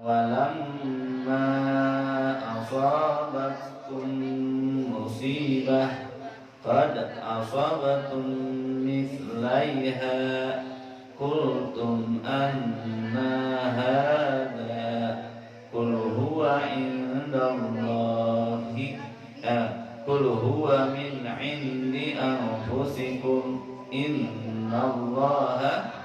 walamma asabatkum musibah qad asabatum mithlaiha qultum anna hadha qul huwa indallahi qul huwa min indi anfusikum innallaha.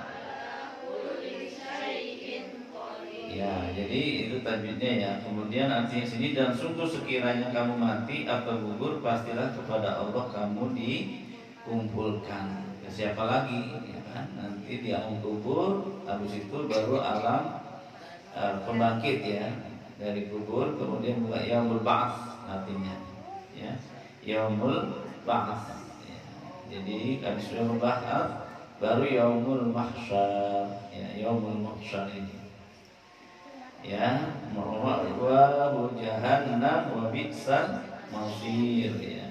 Ya, jadi itu tajwidnya ya. Kemudian artinya sini, dan sungguh sekiranya kamu mati atau gugur, pastilah kepada Allah kamu dikumpulkan. Ya, siapa lagi? Ya kan? Nanti di alam kubur, habis itu baru alam pembangkit ya dari kubur. Kemudian buka yaumul ba'ats artinya. Ya, yaumul ba'ats. Ya, jadi kami sudah membahas baru yaumul mahsyar. Ya, yaumul mahsyar ini. Ya, wa jahannam wa bi'sal masir ya.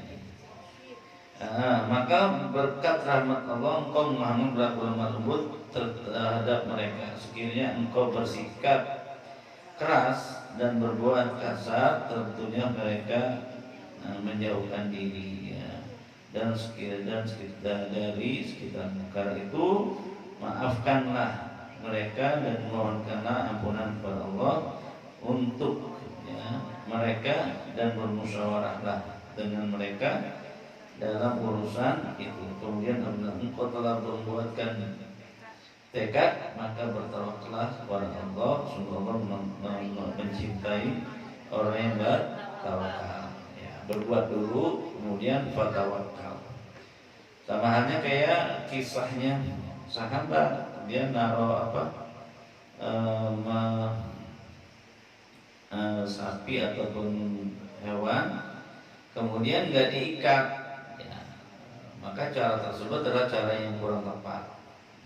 Maka berkat rahmat Allah engkau Muhammad berlaku lemah lembut terhadap mereka. Sekiranya engkau bersikap keras dan berbuat kasar, tentunya mereka menjauhkan diri ya. Dan dari sekitar perkara itu maafkanlah mereka dan mohonkanlah ampunan kepada Allah untuk ya, mereka, dan bermusyawarahlah dengan mereka dalam urusan itu. Kemudian apabila engkau telah membuatkan tekad, maka bertawakallah kepada Allah. Sungguh Allah mencintai orang yang bertawakal ya. Berbuat dulu kemudian fatawakal. Sama halnya kayak kisahnya sahabat, dia naruh sapi ataupun hewan, kemudian nggak diikat ya. Maka cara tersebut adalah cara yang kurang tepat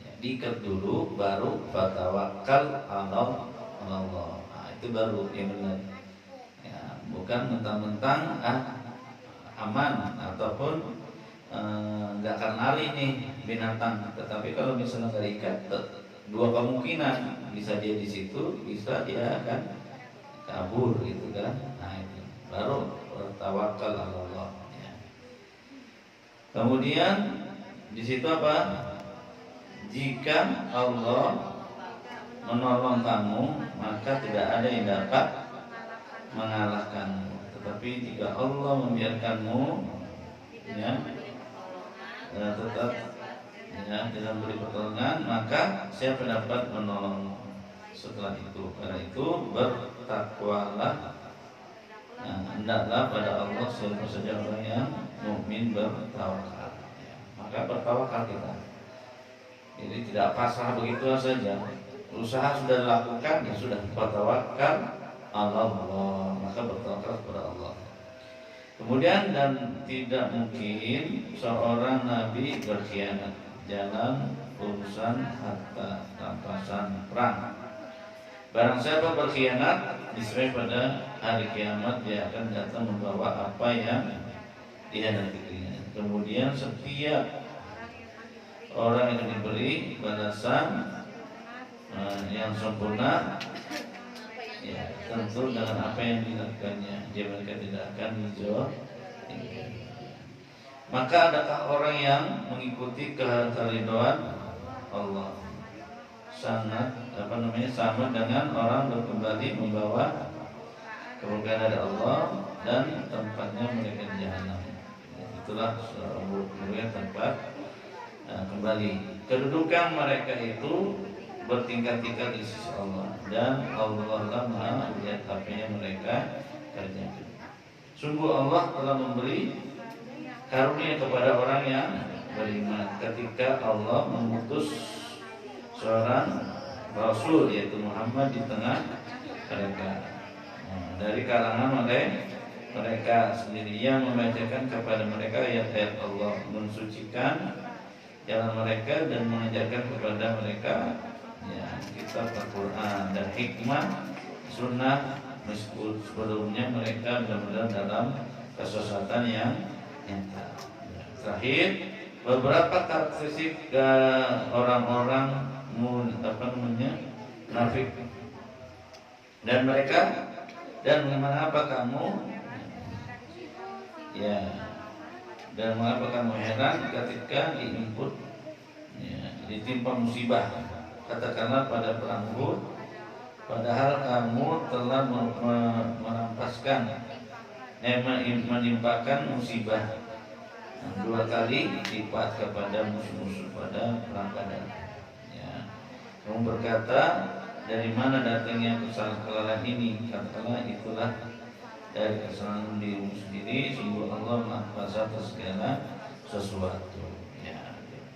ya. Diikat dulu baru fatawakal Allah. Nah, itu baru yang benar ya. Bukan mentang-mentang aman ataupun nggak akan lari nih binatang. Tetapi kalau misalnya nggak diikat, dua kemungkinan, bisa dia di situ, bisa dia akan kabur gitu kan. Nah itu baru bertawakal Allah ya. Kemudian di situ apa? Jika Allah menolong kamu, maka tidak ada yang dapat mengalahkanmu. Tetapi jika Allah membiarkanmu ya, tetap ya, dalam beri pertolongan, maka siapa dapat menolong setelah itu. Karena itu bertakwalah, hendaklah pada Allah siapa saja orang yang mukmin bertawakal ya. Maka bertawakal kita, jadi tidak pasrah begitu saja. Usaha sudah dilakukan, ya sudah, bertawakal Allah, maka bertawakal kepada Allah. Kemudian, dan tidak mungkin seorang nabi berkhianat dalam urusan harta rampasan perang. Barang siapa berkhianat, niscaya pada hari kiamat dia akan datang membawa apa yang dihianatinya. Kemudian setiap orang yang diberi balasan yang sempurna ya, tentu dengan apa yang dilakukannya, dia mereka tidak akan hijau. Maka adakah orang yang mengikuti keridhaan Allah sangat sama dengan orang berkembali membawa keberkahan dari Allah dan tempatnya mereka di jahanam. Itulah seorang tempat kembali. Kedudukan mereka itu bertingkat-tingkat di sisi Allah, dan Allah lah Maha melihat apa yang mereka kerjakan. Sungguh Allah telah memberi karunia kepada orang yang beriman ketika Allah mengutus seorang Rasul, yaitu Muhammad, di tengah mereka. Dari kalangan mereka sendiri yang membacakan kepada mereka ayat-ayat Allah, mensucikan jalan mereka dan mengajarkan kepada mereka ya, kitab Al-Quran dan hikmah sunnah. Meskipun sebelumnya mereka benar-benar dalam kesesatan yang nyata. Terakhir, beberapa karakteristik orang-orang munafik Dan mengapa kamu heran ketika ditimpa musibah, katakanlah pada perang Uhud, padahal kamu telah menimpakan musibah 2 kali lipat kepada musuh-musuh pada perang Badar. Kamu berkata, dari mana datangnya kesalahan ini? Katakanlah, itulah dari kesalahan dirimu sendiri. Sungguh Allah Maha Kuasa atas segala sesuatu.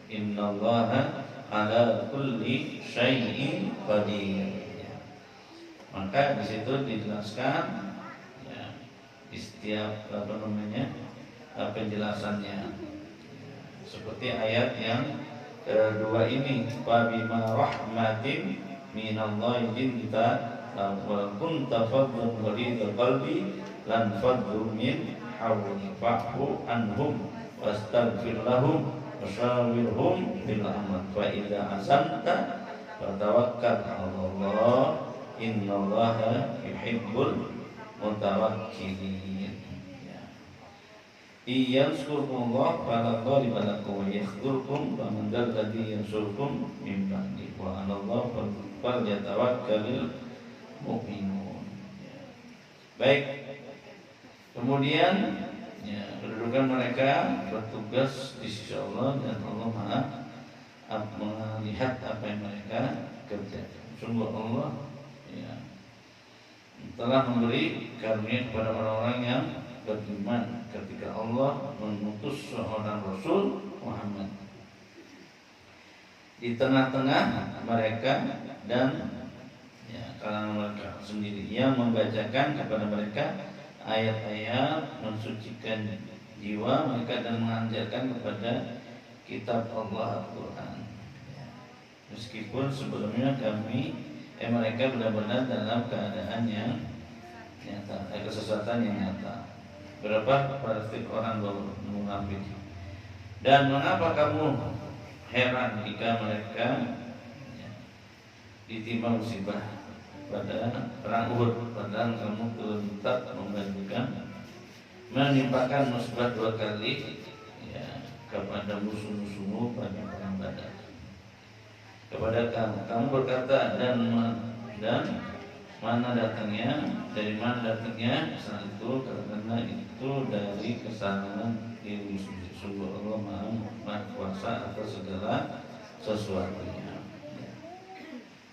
Innallaha ala kulli syai'in qadir. Maka di situ dijelaskan di setiap penjelasannya, seperti ayat yang kedua ini, fa bima rahmatin minallahi linta wa kunta fadlan ghalidhal qalbi lan faddu min hawli fa'fu anhum wastaghfir lahum wasyawirhum fil amr fa idza azamta fatawakkal 'ala Allah innallaha yuhibbul mutawakkilin. Iyanskurkumullah fala ghaliba lakum wa yakhzurkum faman dzal ladzi yansurkum min ba'di wa 'alallahi falyatawakkalul mu'minun. Baik. Kemudian kedudukan mereka bertugas di sisi Allah dan Allah Maha melihat apa yang mereka kerjakan. Sungguh Allah telah memberi karunia kepada orang-orang yang beriman ketika Allah mengutus seorang Rasul Muhammad di tengah-tengah mereka dan kalangan mereka sendiri, yang membacakan kepada mereka ayat-ayat, mensucikan jiwa mereka dan mengajarkan kepada kitab Allah Al-Quran. Meskipun sebelumnya mereka benar-benar dalam keadaan yang nyata, kesesatan yang nyata. Berapa pasti orang munafik. Dan mengapa kamu heran jika mereka ditimpa musibah pada perang Uhud, padahal kamu tetap menimpakan musibah 2 kali kepada musuh-musuhmu pada perang Badar. Kepada kamu berkata, dan mana datangnya, dari mana datangnya kesalahan itu? Karena itu dari kesalahan diri sendiri. Sungguh Allah Maha Kuasa atas segala sesuatunya.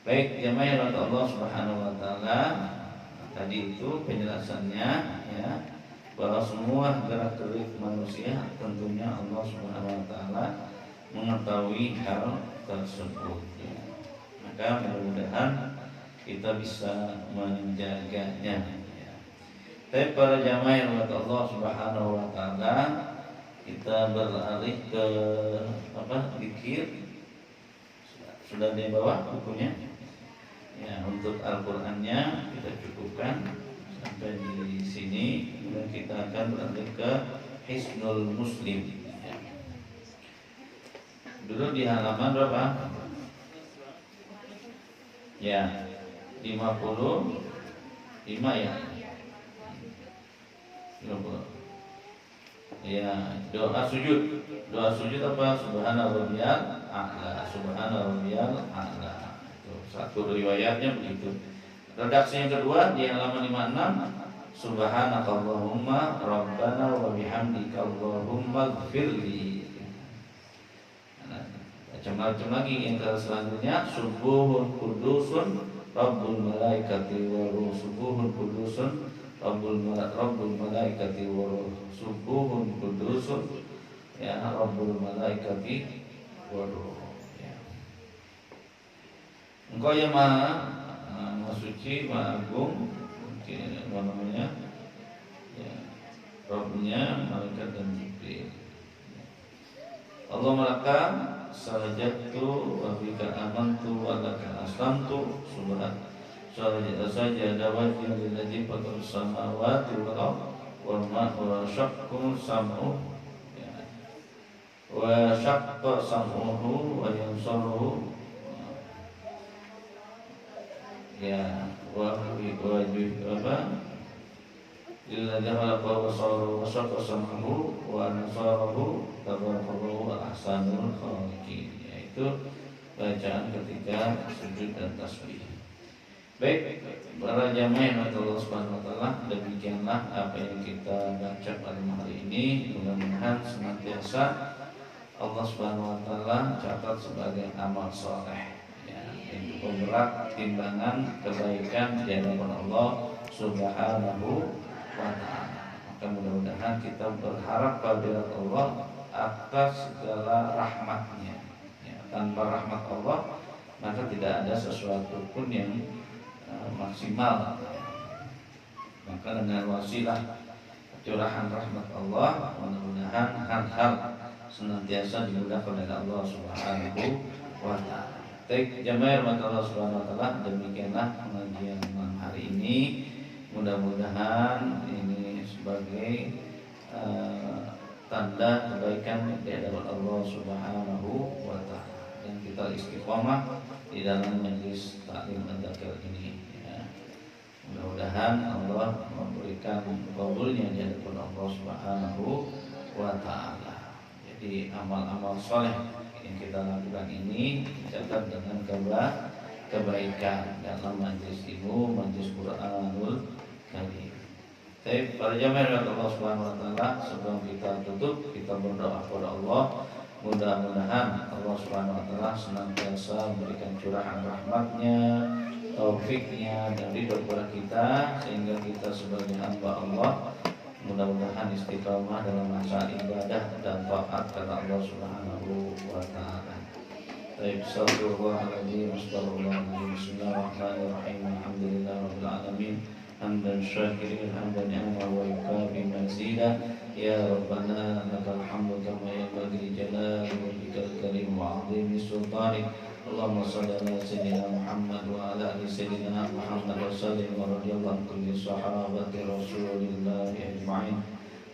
Baik, jamaah yang Allah Subhanahu wa taala, tadi itu penjelasannya bahwa semua gerak-gerik manusia tentunya Allah Subhanahu wa taala mengetahui hal tersebut. Maka mudah-mudahan kita bisa menjaganya. Tapi para jamaah yang Allah Subhanahu wa taala, kita beralih ke zikir. Sudah di bawah bukunya. Untuk Al-Qur'annya kita cukupkan sampai di sini. Kemudian kita akan beralih ke Hisnul Muslim. Dulu di halaman berapa? 55 ya. 50. Doa sujud. Doa sujud apa? Subhana rabbiyal a'la. Subhana rabbiyal a'la. Itu satu riwayatnya begitu. Redaksi yang kedua di halaman 56, subhanakallahumma rabbana wa bihamdika allahumma ighfirli. Macam-macam lagi yang selanjutnya, subuhun kudusun rabbul malaikati wa ruh. Subuhun kudusun rabbul malaikati wa ruh. Subuhun kudusun rabbul malaikati wa ruh. Engkau yang Maha suci, Maha agung, Rabbnya malaikat dan Jibril. Allah malaka sajadtu wa bika amantu wa laka aslamtu subhan sajada wajhi lillazi fatara samawati wal ardh wa syaqqa sam'u wa syaqqa sam'uhu wa yansuruhu apa? Illa khalaqa wa sawwara wa samahu wa nasarahu tabarakallahu ahsanul khaliqin. Yaitu bacaan ketika sujud dan tasbih. Baik, para jamaah yang Allah Subhanahu wa taala, demikianlah apa yang kita baca pada hari ini. Mudah-mudahan senantiasa Allah Subhanahu wa taala catat sebagai amal soleh, ya, itu pemberat timbangan kebaikan di hadapan Allah Subhanahu wa ta'ala. Maka mudah-mudahan kita berharap pada Allah atas segala rahmatnya, ya, tanpa rahmat Allah maka tidak ada sesuatu pun yang maksimal, ya. Maka dengan wasilah curahan rahmat Allah, mudah-mudahan hal-hal senantiasa dimudahkan oleh Allah Subhanahu wa ta'ala. Baik jamaah rahmat Allah Subhanahu wa ta'ala, demikianlah pengajian malam hari ini. Mudah-mudahan ini sebagai tanda kebaikan di hadapan Allah Subhanahu wa taala, dan kita istiqomah di dalam majlis taklim dzikir ini, ya. Mudah-mudahan Allah memberikan kabulnya di hadapan Allah Subhanahu wa taala. Jadi amal-amal soleh yang kita lakukan ini dicatat dengan kebaikan dalam majlis ilmu, majlis Qur'anul Karim. Baik, para jamaah Allah Subhanahu wa taala, sebelum kita tutup, kita berdoa kepada Allah. Mudah-mudahan Allah Subhanahu wa taala senantiasa memberikan curahan rahmatnya, taufiknya, dan ridho kepada kita, sehingga kita sebagai hamba Allah mudah-mudahan istiqamah dalam masa ibadah dan taat kepada Allah Subhanahu wa taala. Baik, astagfirullahaladzim, astagfirullahaladzim, bismillahirrahmanirrahim, alhamdulillahirabbil alamin, hamdan syakirin, hamdan ni'ma wa yukafi mazida. Ya Rabbana lakal hamdu kama yanbaghi li jalali wajhikal karim wa 'azimi sultanik. Allahumma shalli ala sayyidina Muhammad wa ala ali sayyidina Muhammad wa sallim wa radhiyallahu an kulli sahabati Rasulillah ajma'in.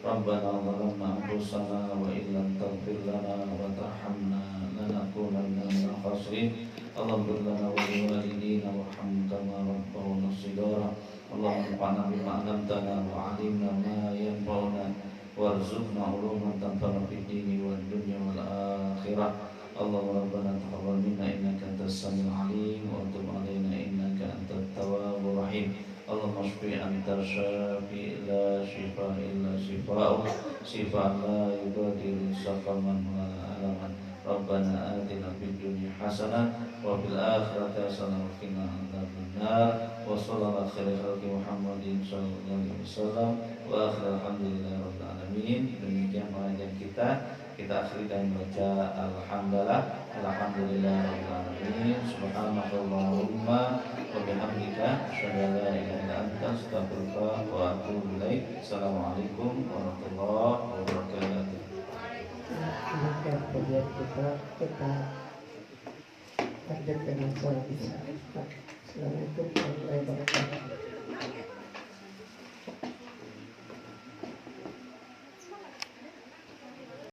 Rabbana zalamna anfusana wa illam taghfir lana wa tarhamna lanakunanna minal khasirin. Allahumma lana wa liwalidina warhamhum kama rabbawna shighara. Allahumma anfa'na bima 'allamtana wa 'allimna ma yanfa'una warzuqna 'uluman tanfa'una fid dini wad dunya wal akhirah. Allahumma rabbana taqabbal minna innaka antas samiul 'alim wa tub 'alaina innaka antat tawwabur rahim. Allahumma shfi anta syafi la shifa illa shifa'u shifa'an la yughadiru saqaman wa alaman. Rabbana atina fid dunya hasanah wa fil akhirati hasanah wa qina adzabannar. Wa sallallahu alaihi khalqi Muhammadin sallallahu alaihi wasallam wa akhir alhamdulillahi rabbil alamin. Demikian pengajian kita akhiri dengan baca alhamdulillah rabbil alamin. Subhanakallahumma wa bihamdika asyhadu an la ilaha illa anta astaghfiruka wa atubu ilaik. Assalamualaikum warahmatullahi wabarakatuh. Kemudian kita lanjut dengan sholat isya. Assalamualaikum warahmatullahi wabarakatuh.